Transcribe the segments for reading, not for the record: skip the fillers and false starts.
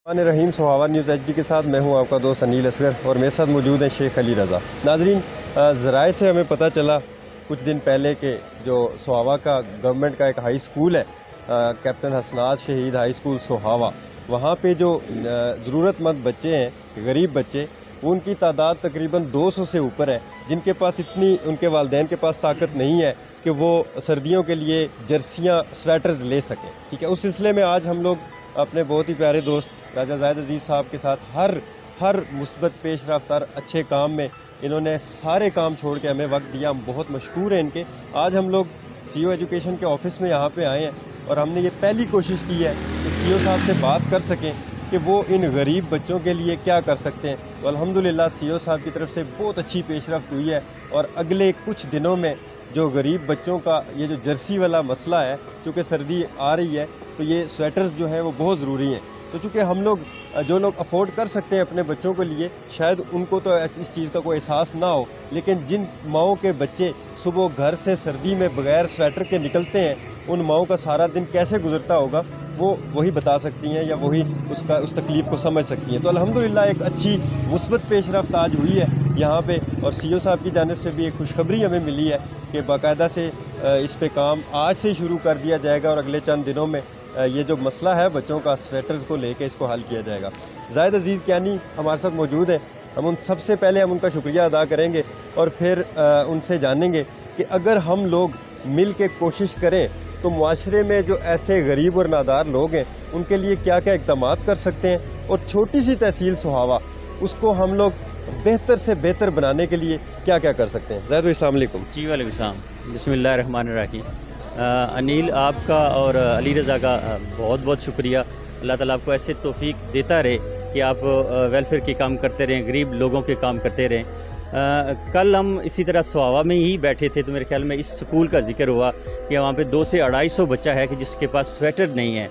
रहीम Sohawa news HD के साथ मैं हूं आपका दोस्त अनिल असगर और मेरे साथ मौजूद हैं शेख अली रज़ा। नाजरीन, ज़राए से हमें पता चला कुछ दिन पहले के जो सोहावा का गवर्नमेंट का एक हाई स्कूल है, कैप्टन हसनात शहीद हाई स्कूल सोहावा, वहाँ पे जो ज़रूरतमंद बच्चे हैं, गरीब बच्चे, उनकी तादाद तकरीबन 200 से ऊपर है, जिनके पास इतनी उनके वालिदैन के पास ताकत नहीं है कि वो सर्दियों के लिए जर्सियाँ स्वेटर्स ले सकें। ठीक है, उस सिलसिले में आज हम लोग अपने बहुत ही प्यारे दोस्त राजा ज़ाहिद अज़ीज़ साहब के साथ हर मुस्बत पेश रफ्तार अच्छे काम में इन्होंने सारे काम छोड़ के हमें वक्त दिया। हम बहुत मशकूर हैं इनके। आज हम लोग सीओ एजुकेशन के ऑफ़िस में यहाँ पे आए हैं और हमने ये पहली कोशिश की है कि सीओ साहब से बात कर सकें कि वो इन गरीब बच्चों के लिए क्या कर सकते हैं। तो अल्हम्दुलिल्लाह सीओ साहब की तरफ से बहुत अच्छी पेशरफ्त हुई है और अगले कुछ दिनों में जो गरीब बच्चों का ये जो जर्सी वाला मसला है, चूँकि सर्दी आ रही है तो ये स्वेटर्स जो हैं वो बहुत ज़रूरी हैं। तो चूँकि हम लोग जो लोग अफोर्ड कर सकते हैं अपने बच्चों के लिए, शायद उनको तो इस चीज़ का कोई एहसास ना हो, लेकिन जिन माओं के बच्चे सुबह घर से सर्दी में बग़ैर स्वेटर के निकलते हैं, उन माओं का सारा दिन कैसे गुजरता होगा वो वही बता सकती हैं या वही उस तकलीफ़ को समझ सकती हैं। तो अल्हम्दुलिल्लाह एक अच्छी मुस्बत पेशरफ्त आज हुई है यहाँ पे और सीओ साहब की जानिब से भी एक खुशखबरी हमें मिली है कि बाकायदा से इस पे काम आज से शुरू कर दिया जाएगा और अगले चंद दिनों में ये जो मसला है बच्चों का स्वेटर्स को लेके इसको हल किया जाएगा। ज़ाहिद अज़ीज़ कियानी हमारे साथ मौजूद हैं। हम सबसे पहले उनका शुक्रिया अदा करेंगे और फिर उनसे जानेंगे कि अगर हम लोग मिल के कोशिश करें तो मुआशरे में जो ऐसे गरीब और नादार लोग हैं उनके लिए क्या क्या इक़दामात कर सकते हैं और छोटी सी तहसील सोहावा उसको हम लोग बेहतर से बेहतर बनाने के लिए क्या क्या कर सकते हैं। ज़ाहिद भाई अस्सलाम वालेकुम। जी वालेकुम सलाम। बिस्मिल्लाहिर्रहमानिर्रहीम। अनिल आपका और अली रज़ा का बहुत बहुत शुक्रिया। अल्लाह ताला आपको ऐसे तौफीक देता रहे कि आप वेलफेयर के काम करते रहें, गरीब लोगों के काम करते रहें। कल हम इसी तरह सोहावा में ही बैठे थे तो मेरे ख्याल में इस स्कूल का जिक्र हुआ कि वहाँ पे 200 से 250 बच्चा है कि जिसके पास स्वेटर नहीं है।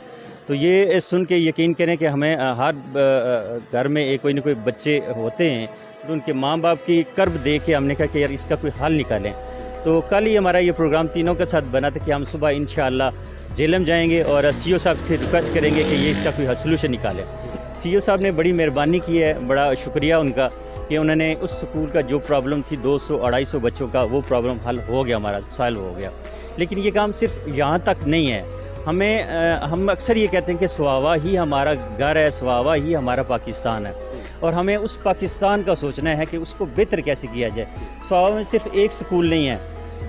तो ये सुन के यकीन करें कि हमें हर घर में कोई ना कोई बच्चे होते हैं, तो उनके माँ बाप की कर्ब देख के हमने कहा कि यार इसका कोई हल निकालें। तो कल ही हमारा ये प्रोग्राम तीनों के साथ बना था कि हम सुबह इंशाअल्लाह जेलम जाएंगे और सीओ साहब से रिक्वेस्ट करेंगे कि ये इसका कोई सलूशन निकालें। सीओ साहब ने बड़ी मेहरबानी की है, बड़ा शुक्रिया उनका कि उन्होंने उस स्कूल का जो प्रॉब्लम थी 200-250 बच्चों का, वो प्रॉब्लम हल हो गया, हमारा सॉल्व हो गया। लेकिन ये काम सिर्फ यहाँ तक नहीं है। हम अक्सर ये कहते हैं कि सोहावा ही हमारा घर है, सोहावा ही हमारा पाकिस्तान है और हमें उस पाकिस्तान का सोचना है कि उसको बेहतर कैसे किया जाए। सोहावा में सिर्फ एक स्कूल नहीं है,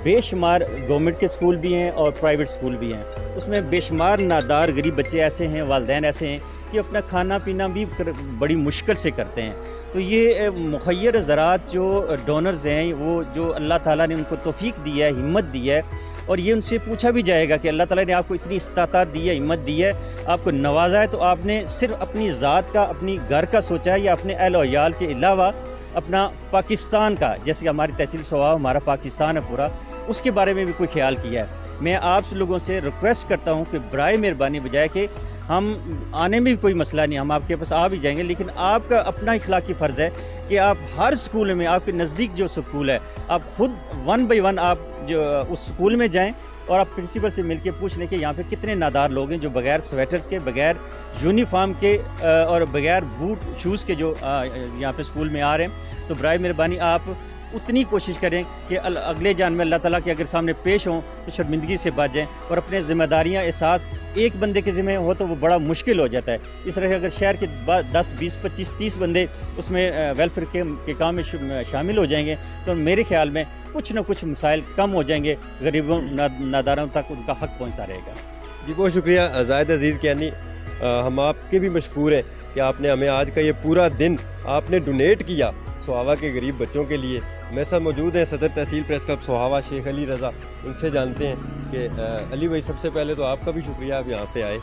बेशुमार गवर्नमेंट के स्कूल भी हैं और प्राइवेट स्कूल भी हैं। उसमें बेशुमार नादार गरीब बच्चे ऐसे हैं, वालिदैन ऐसे हैं कि अपना खाना पीना भी बड़ी मुश्किल से करते हैं। तो ये मुखय्यर ज़रात जो डोनर्स हैं, वो जो अल्लाह ताला ने उनको तौफीक दी है, हिम्मत दी है, और ये उनसे पूछा भी जाएगा कि अल्लाह ताला ने आपको इतनी इस्ताअत दी है, हिम्मत दी है, आपको नवाजा है, तो आपने सिर्फ अपनी ज़ात का, अपनी घर का सोचा है या अपने अहल और याल के अलावा अपना पाकिस्तान का, जैसे हमारी तहसील सोहावा हमारा पाकिस्तान है पूरा, उसके बारे में भी कोई ख्याल किया है। मैं आप लोगों से रिक्वेस्ट करता हूँ कि बराए मेहरबानी बजाय कि हम आने में भी कोई मसला नहीं, हम आपके पास आ भी जाएंगे, लेकिन आपका अपना इखलाकी फ़र्ज़ है कि आप हर स्कूल में, आपके नज़दीक जो स्कूल है, आप खुद 1 बाय 1 आप जो उस स्कूल में जाएं और आप प्रिंसिपल से मिलके पूछ लें कि यहाँ पे कितने नादार लोग हैं जो बगैर स्वेटर्स के, बगैर यूनिफॉर्म के और बगैर बूट शूज़ के जो यहाँ पे स्कूल में आ रहे हैं। तो बराए मेहरबानी आप उतनी कोशिश करें कि अगले जान में अल्लाह ताला के अगर सामने पेश हों तो शर्मिंदगी से बच जाएँ और अपने ज़िम्मेदारियाँ एहसास एक बंदे के ज़िम्मे हो तो वो बड़ा मुश्किल हो जाता है। इस तरह अगर शहर के 10, 20, 25, 30 बंदे उसमें वेलफेयर के काम में शामिल हो जाएंगे तो मेरे ख्याल में कुछ ना कुछ मसाइल कम हो जाएंगे, गरीबों नादारों तक उनका हक़ पहुँचता रहेगा। जी बहुत शुक्रिया ज़ाहिद अज़ीज़ कियानी। हम आपके भी मशकूर हैं कि आपने हमें आज का ये पूरा दिन आपने डोनेट किया सोहावा के गरीब बच्चों के लिए। मेरे साथ मौजूद हैं सदर तहसील प्रेस क्लब सोहावा शेख अली रज़ा। उनसे जानते हैं कि अली भाई, सबसे पहले तो आपका भी शुक्रिया आप यहाँ पे आए।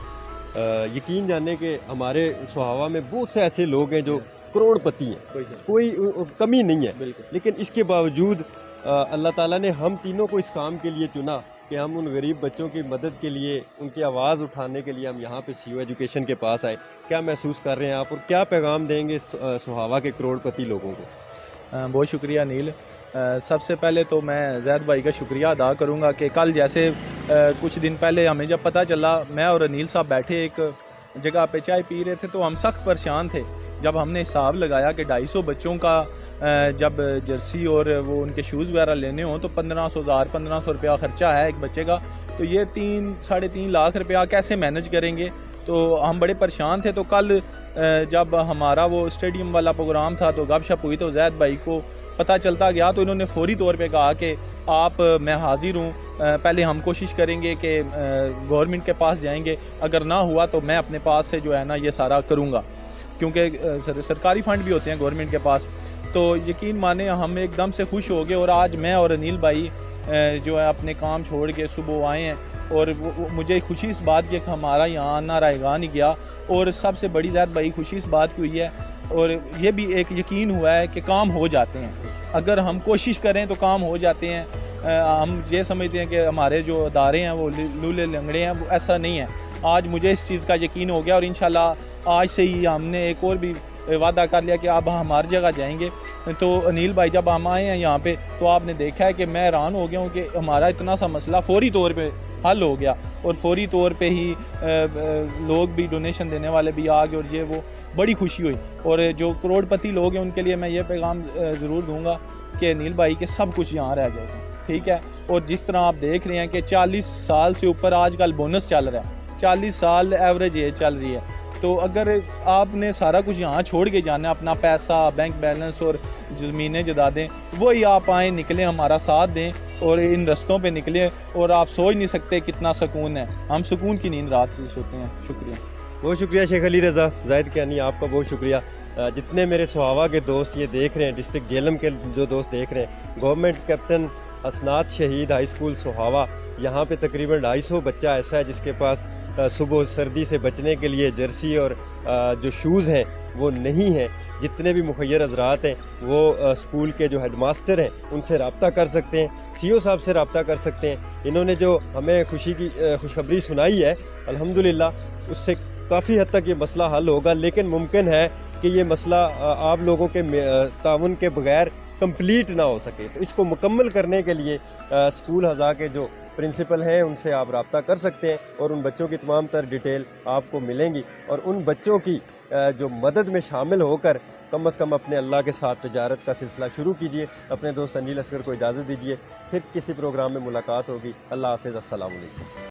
यकीन जाने कि हमारे सोहावा में बहुत से ऐसे लोग हैं जो करोड़पति हैं, कोई कमी नहीं है, लेकिन इसके बावजूद अल्लाह ताला ने हम तीनों को इस काम के लिए चुना कि हम उन गरीब बच्चों की मदद के लिए, उनकी आवाज़ उठाने के लिए हम यहाँ पे सीओ एजुकेशन के पास आए। क्या महसूस कर रहे हैं आप और क्या पैगाम देंगे सोहावा के करोड़पति लोगों को? बहुत शुक्रिया अनिल। सबसे पहले तो मैं ज़ैद भाई का शुक्रिया अदा करूँगा कि कल जैसे कुछ दिन पहले हमें जब पता चला, मैं और अनिल साहब बैठे एक जगह पे चाय पी रहे थे तो हम सख्त परेशान थे। जब हमने हिसाब लगाया कि 250 बच्चों का जब जर्सी और वो उनके शूज़ वगैरह लेने हों तो 1500 रुपया ख़र्चा है एक बच्चे का, तो ये 3-3.5 लाख रुपया कैसे मैनेज करेंगे। तो हम बड़े परेशान थे। तो कल जब हमारा वो स्टेडियम वाला प्रोग्राम था तो गपशप हुई तो जैद भाई को पता चलता गया तो इन्होंने फौरी तौर पे कहा कि आप मैं हाज़िर हूँ, पहले हम कोशिश करेंगे कि गवर्नमेंट के पास जाएंगे, अगर ना हुआ तो मैं अपने पास से जो है ना ये सारा करूँगा, क्योंकि सरकारी फ़ंड भी होते हैं गवर्नमेंट के पास। तो यकीन माने हम एकदम से खुश हो गए और आज मैं और अनिल भाई जो है अपने काम छोड़ के सुबह आए हैं और मुझे खुशी इस बात की कि हमारा यहाँ आना रहेगा नहीं गया। और सबसे बड़ी ज़्यादा भाई खुशी इस बात की हुई है और ये भी एक यकीन हुआ है कि काम हो जाते हैं, अगर हम कोशिश करें तो काम हो जाते हैं। हम ये समझते हैं कि हमारे जो अदारे हैं वो लूले लंगड़े हैं, वो ऐसा नहीं है। आज मुझे इस चीज़ का यकीन हो गया और इंशाल्लाह आज से ही हमने एक और भी वादा कर लिया कि अब हम हर जगह जाएंगे। तो अनिल भाई जब हम आए हैं यहाँ पे तो आपने देखा है कि मैं हैरान हो गया हूँ कि हमारा इतना सा मसला फौरी तौर पे हल हो गया और फौरी तौर पे ही लोग भी डोनेशन देने वाले भी आ गए और ये वो बड़ी खुशी हुई। और जो करोड़पति लोग हैं उनके लिए मैं ये पैगाम ज़रूर दूंगा कि अनिल भाई के सब कुछ यहाँ रह जाएगा, ठीक है। और जिस तरह आप देख रहे हैं कि 40 साल से ऊपर आजकल बोनस चल रहा है, 40 साल एवरेज एज चल रही है। तो अगर आपने सारा कुछ यहाँ छोड़ के जाना है, अपना पैसा, बैंक बैलेंस और ज़मीनें जदादें, वही आप आएँ निकलें, हमारा साथ दें और इन रस्तों पे निकलें और आप सोच नहीं सकते कितना सुकून है। हम सुकून की नींद रात को सोते हैं। शुक्रिया, बहुत शुक्रिया शेख अली रज़ा, जाहिद कियानी आपका बहुत शुक्रिया। जितने मेरे सुहावा के दोस्त ये देख रहे हैं, डिस्ट्रिक्ट जेलम के जो दोस्त देख रहे हैं, गवर्नमेंट कैप्टन हसनात शहीद हाई स्कूल सोहावा, यहाँ पे तकरीबन 250 बच्चा ऐसा है जिसके पास सुबह सर्दी से बचने के लिए जर्सी और जो शूज़ हैं वो नहीं हैं। जितने भी मुखैर हज़रात हैं वो स्कूल के जो हेडमास्टर हैं उनसे रब्ता कर सकते हैं, सीओ साहब से रब्ता कर सकते हैं। इन्होंने जो हमें खुशी की खुशखबरी सुनाई है अल्हम्दुलिल्लाह, उससे काफ़ी हद तक ये मसला हल होगा। लेकिन मुमकिन है कि ये मसला आप लोगों के ताउन के बगैर कंप्लीट ना हो सके। तो इसको मुकम्मल करने के लिए स्कूल हज़ा के जो प्रिंसिपल हैं उनसे आप रब्ता कर सकते हैं और उन बच्चों की तमाम तर डिटेल आपको मिलेंगी। और उन बच्चों की जो मदद में शामिल होकर कम से कम अपने अल्लाह के साथ तजारत का सिलसिला शुरू कीजिए। अपने दोस्त अनिल असगर को इजाज़त दीजिए, फिर किसी प्रोग्राम में मुलाकात होगी। अल्लाह हाफ़िज़, अस्सलाम वालेकुम।